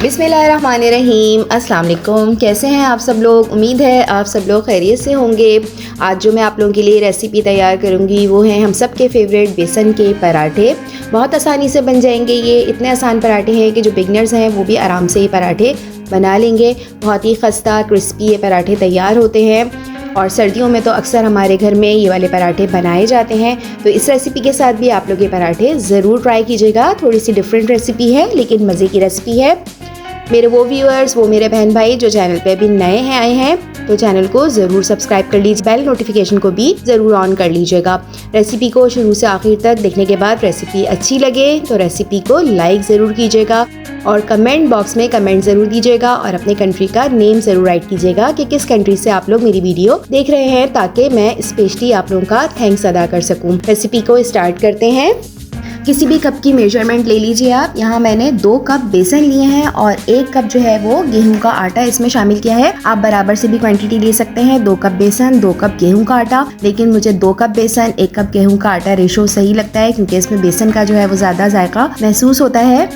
बिस्मिल्लाहिर्रहमानिर्रहीम। अस्सलाम वालेकुम। कैसे हैं आप सब लोग? उम्मीद है आप सब लोग खैरियत से होंगे। आज जो मैं आप लोगों के लिए रेसिपी तैयार करूंगी वो है हम सब के फेवरेट बेसन के पराठे। बहुत आसानी से बन जाएंगे। ये इतने आसान पराठे हैं कि जो बिगनर्स हैं वो भी आराम से ये पराठे बना लेंगे। बहुत ही खस्ता क्रिस्पी ये पराठे तैयार होते हैं और सर्दियों में तो अक्सर हमारे घर में ये वाले पराठे बनाए जाते हैं। तो इस रेसिपी के साथ भी आप लोग ये पराठे ज़रूर ट्राई कीजिएगा। थोड़ी सी डिफरेंट रेसिपी है लेकिन मज़े की रेसिपी है। मेरे वो व्यूअर्स, वो मेरे बहन भाई जो चैनल पे अभी नए हैं आए हैं तो चैनल को ज़रूर सब्सक्राइब कर लीजिए, बेल नोटिफिकेशन को भी ज़रूर ऑन कर लीजिएगा। रेसिपी को शुरू से आखिर तक देखने के बाद रेसिपी अच्छी लगे तो रेसिपी को लाइक ज़रूर कीजिएगा और कमेंट बॉक्स में कमेंट ज़रूर दीजिएगा और अपने कंट्री का नेम ज़रूर राइट कीजिएगा कि किस कंट्री से आप लोग मेरी वीडियो देख रहे हैं, ताकि मैं स्पेशली आप लोगों का थैंक्स अदा कर सकूँ। रेसिपी को स्टार्ट करते हैं। किसी भी कप की मेजरमेंट ले लीजिए आप। यहाँ मैंने 2 कप बेसन लिए हैं और 1 कप जो है वो गेहूं का आटा इसमें शामिल किया है। आप बराबर से भी क्वांटिटी ले सकते हैं, 2 कप बेसन 2 कप गेहूं का आटा, लेकिन मुझे 2 कप बेसन 1 कप गेहूं का आटा रेशो सही लगता है क्योंकि इसमें बेसन का जो है वो ज़्यादा जायका महसूस होता है।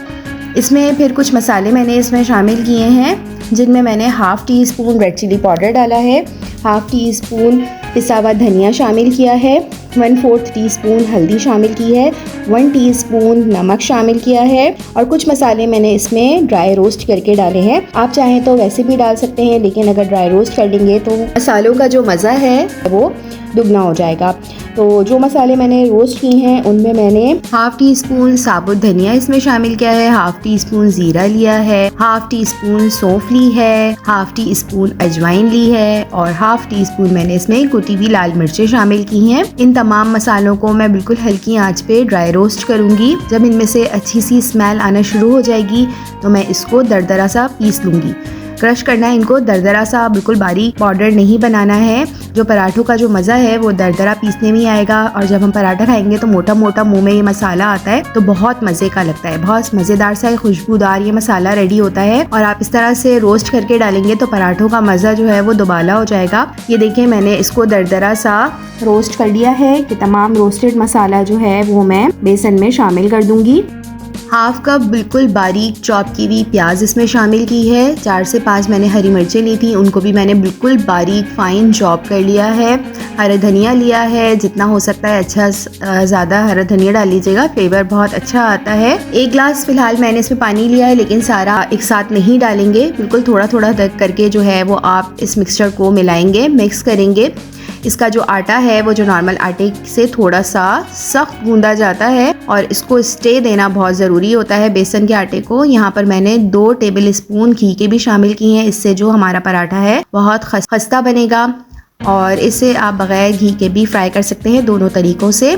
इसमें फिर कुछ मसाले मैंने इसमें शामिल किए हैं जिनमें मैंने half teaspoon red chilli powder डाला है, हाफ़ टी स्पून पिसा हुआ धनिया शामिल किया है, 1/4 टीस्पून हल्दी शामिल की है, 1 टीस्पून नमक शामिल किया है और कुछ मसाले मैंने इसमें ड्राई रोस्ट करके डाले हैं। आप चाहें तो वैसे भी डाल सकते हैं, लेकिन अगर ड्राई रोस्ट कर लेंगे तो मसालों का जो मज़ा है वो दुगना हो जाएगा। तो जो मसाले मैंने रोस्ट किए हैं उनमें मैंने हाफ़ टी स्पून साबुत धनिया इसमें शामिल किया है, हाफ़ टी स्पून ज़ीरा लिया है, हाफ़ टी स्पून सौंफ ली है, हाफ़ टी स्पून अजवाइन ली है और हाफ़ टी स्पून मैंने इसमें कुटी हुई लाल मिर्चें शामिल की हैं। इन तमाम मसालों को मैं बिल्कुल हल्की आंच पे ड्राई रोस्ट करूँगी। जब इनमें से अच्छी सी स्मेल आना शुरू हो जाएगी तो मैं इसको दरदरा सा पीस लूँगी। क्रश करना है इनको, दरदरा सा, बिल्कुल बारीक पाउडर नहीं बनाना है। जो पराठों का जो मज़ा है वो दरदरा पीसने में ही आएगा और जब हम पराठा खाएंगे तो मोटा मोटा मुंह में ये मसाला आता है तो बहुत मज़े का लगता है। बहुत मज़ेदार सा खुशबूदार ये मसाला रेडी होता है और आप इस तरह से रोस्ट करके डालेंगे तो पराठों का मज़ा जो है वो दुबाला हो जाएगा। ये देखिए मैंने इसको दरदरा सा रोस्ट कर लिया है कि तमाम रोस्टेड मसाला जो है वो मैं बेसन में शामिल कर दूँगी। हाफ़ कप बिल्कुल बारीक चॉप की हुई प्याज इसमें शामिल की है। 4 से 5 मैंने हरी मिर्चें ली थी, उनको भी मैंने बिल्कुल बारीक फाइन चॉप कर लिया है। हरा धनिया लिया है, जितना हो सकता है अच्छा ज़्यादा हरा धनिया डाल लीजिएगा, फ्लेवर बहुत अच्छा आता है। 1 गिलास फ़िलहाल मैंने इसमें पानी लिया है, लेकिन सारा एक साथ नहीं डालेंगे, बिल्कुल थोड़ा थोड़ा करके जो है वो आप इस मिक्सचर को मिलाएंगे, मिक्स करेंगे। इसका जो आटा है वो जो नॉर्मल आटे से थोड़ा सा सख्त गूंदा जाता है और इसको स्टे देना बहुत ज़रूरी होता है बेसन के आटे को। यहाँ पर मैंने 2 टेबल स्पून घी के भी शामिल किए हैं, इससे जो हमारा पराठा है बहुत खस्ता बनेगा और इसे आप बग़ैर घी के भी फ्राई कर सकते हैं, दोनों तरीक़ों से।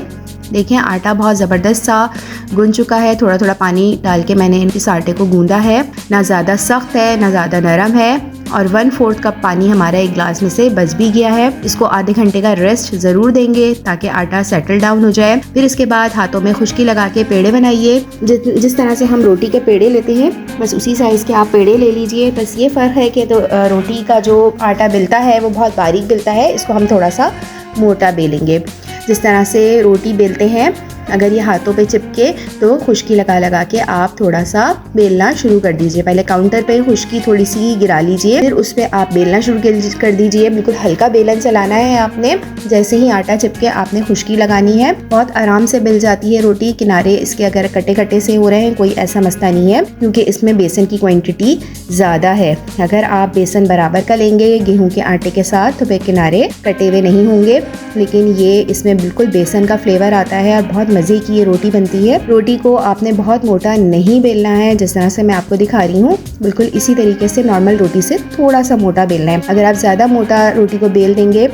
देखें आटा बहुत ज़बरदस्त सा गूंद चुका है। थोड़ा थोड़ा पानी डाल के मैंने इस आटे को गूंदा है, ना ज़्यादा सख्त है ना ज़्यादा नरम है और 1/4 कप पानी हमारा 1 गिलास में से बच भी गया है। इसको आधे घंटे का रेस्ट ज़रूर देंगे ताकि आटा सेटल डाउन हो जाए। फिर इसके बाद हाथों में खुश्की लगा के पेड़े बनाइए। जिस तरह से हम रोटी के पेड़े लेते हैं बस उसी साइज़ के आप पेड़े ले लीजिए। बस ये फ़र्क है कि तो रोटी का जो आटा बेलता है वो बहुत बारीक बेलता है, इसको हम थोड़ा सा मोटा बेलेंगे। जिस तरह से रोटी बेलते हैं अगर ये हाथों पे चिपके तो खुश्की लगा लगा के आप थोड़ा सा बेलना शुरू कर दीजिए। पहले काउंटर पे खुश्की थोड़ी सी गिरा लीजिए, फिर उस पर आप बेलना शुरू कर दीजिए। बिल्कुल हल्का बेलन चलाना है आपने। जैसे ही आटा चिपके आपने खुश्की लगानी है। बहुत आराम से बेल जाती है रोटी। किनारे इसके अगर कटे कटे से हो रहे हैं कोई ऐसा मसला नहीं है क्योंकि इसमें बेसन की क्वांटिटी ज़्यादा है। अगर आप बेसन बराबर का लेंगे गेहूँ के आटे के साथ तो फिर किनारे कटे हुए नहीं होंगे, लेकिन ये इसमें बिल्कुल बेसन का फ्लेवर आता है और बहुत मज़े की ये रोटी बनती है। रोटी को आपने बहुत मोटा नहीं बेलना है, जिस तरह से मैं आपको दिखा रही हूँ बिल्कुल इसी तरीके से नॉर्मल रोटी से थोड़ा सा मोटा बेलना है। अगर आप ज़्यादा मोटा रोटी को बेल देंगे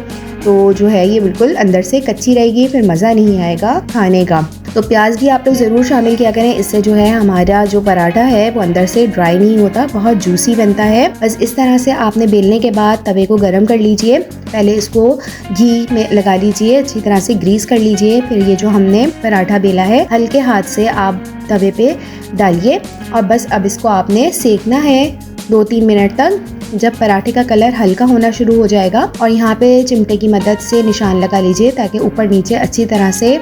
तो जो है ये बिल्कुल अंदर से कच्ची रहेगी, फिर मज़ा नहीं आएगा खाने का। तो प्याज भी आप लोग ज़रूर शामिल किया करें, इससे जो है हमारा जो पराठा है वो अंदर से ड्राई नहीं होता, बहुत जूसी बनता है। बस इस तरह से आपने बेलने के बाद तवे को गर्म कर लीजिए। पहले इसको घी में लगा लीजिए, अच्छी तरह से ग्रीस कर लीजिए। फिर ये जो हमने पराठा बेला है हल्के हाथ से आप तवे पे डालिए और बस अब इसको आपने सेकना है 2-3 मिनट तक। जब पराठे का कलर हल्का होना शुरू हो जाएगा और यहाँ पे चिमटे की मदद से निशान लगा लीजिए ताकि ऊपर नीचे अच्छी तरह से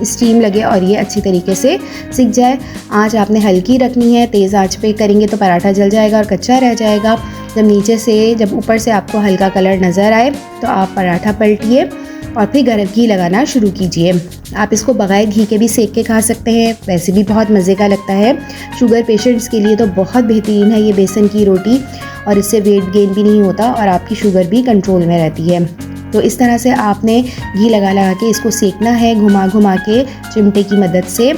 स्टीम लगे और ये अच्छी तरीके से सिक जाए। आँच आपने हल्की रखनी है, तेज़ आँच पे करेंगे तो पराठा जल जाएगा और कच्चा रह जाएगा। जब ऊपर से आपको हल्का कलर नज़र आए तो आप पराठा पलटिए और फिर गर्म घी लगाना शुरू कीजिए। आप इसको बगैर घी के भी सेक के खा सकते हैं, वैसे भी बहुत मज़े का लगता है। शुगर पेशेंट्स के लिए तो बहुत बेहतरीन है ये बेसन की रोटी, और इससे वेट गेन भी नहीं होता और आपकी शुगर भी कंट्रोल में रहती है। तो इस तरह से आपने घी लगा लगा के इसको सेकना है, घुमा घुमा के चिमटे की मदद से।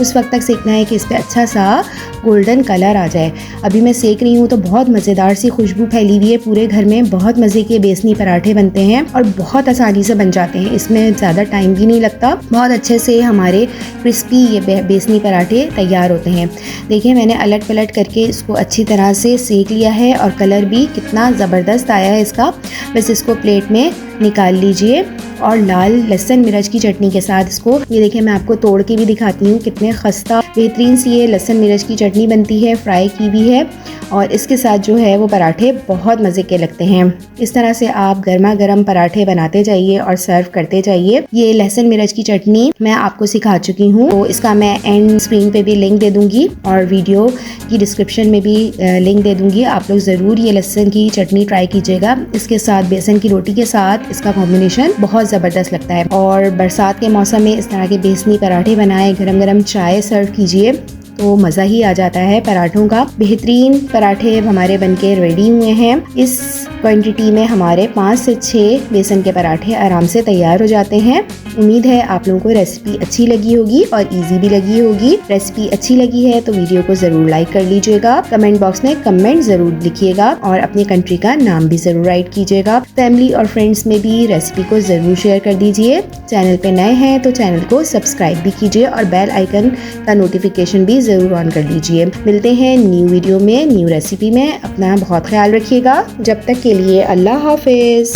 उस वक्त तक सेकना है कि इस पर अच्छा सा गोल्डन कलर आ जाए। अभी मैं सेक रही हूँ तो बहुत मज़ेदार सी खुशबू फैली हुई है पूरे घर में। बहुत मज़े के बेसनी पराठे बनते हैं और बहुत आसानी से बन जाते हैं, इसमें ज़्यादा टाइम भी नहीं लगता। बहुत अच्छे से हमारे क्रिस्पी ये बेसनी पराठे तैयार होते हैं। देखिए मैंने अलट पलट करके इसको अच्छी तरह से सेक लिया है और कलर भी कितना ज़बरदस्त आया है इसका। बस इसको प्लेट में निकाल लीजिए और लाल लहसुन मिर्च की चटनी के साथ इसको, ये देखिए मैं आपको तोड़ के भी दिखाती हूँ कितने खस्ता बेहतरीन सी ये लहसुन मिर्च की चटनी बनती है, फ्राई की भी है। और इसके साथ जो है वो पराठे बहुत मज़े के लगते हैं। इस तरह से आप गर्मा गर्म पराठे बनाते जाइए और सर्व करते जाइए। ये लहसुन मिर्च की चटनी मैं आपको सिखा चुकी हूँ, तो इसका मैं एंड स्क्रीन पे भी लिंक दे दूँगी और वीडियो की डिस्क्रिप्शन में भी लिंक दे दूँगी। आप लोग ज़रूर ये लहसुन की चटनी ट्राई कीजिएगा। इसके साथ बेसन की रोटी के साथ इसका कॉम्बिनेशन बहुत ज़बरदस्त लगता है। और बरसात के मौसम में इस तरह के बेसनी पराठे बनाएं, गरम गरम चाय सर्व कीजिए तो मज़ा ही आ जाता है पराठों का। बेहतरीन पराठे हमारे बनके रेडी हुए हैं। इस क्वांटिटी में हमारे 5 से 6 बेसन के पराठे आराम से तैयार हो जाते हैं। उम्मीद है आप लोगों को रेसिपी अच्छी लगी होगी और इजी भी लगी होगी। रेसिपी अच्छी लगी है तो वीडियो को ज़रूर लाइक कर लीजिएगा। कमेंट बॉक्स में कमेंट ज़रूर लिखिएगा और अपने कंट्री का नाम भी ज़रूर राइट कीजिएगा। फैमिली और फ्रेंड्स में भी रेसिपी को ज़रूर शेयर कर दीजिए। चैनल पे नए हैं तो चैनल को सब्सक्राइब भी कीजिए और बेल आइकन का नोटिफिकेशन भी ज़रूर ऑन कर लीजिए। मिलते हैं न्यू वीडियो में, न्यू रेसिपी में। अपना बहुत ख्याल रखिएगा। जब तक के लिए अल्लाह हाफिज़।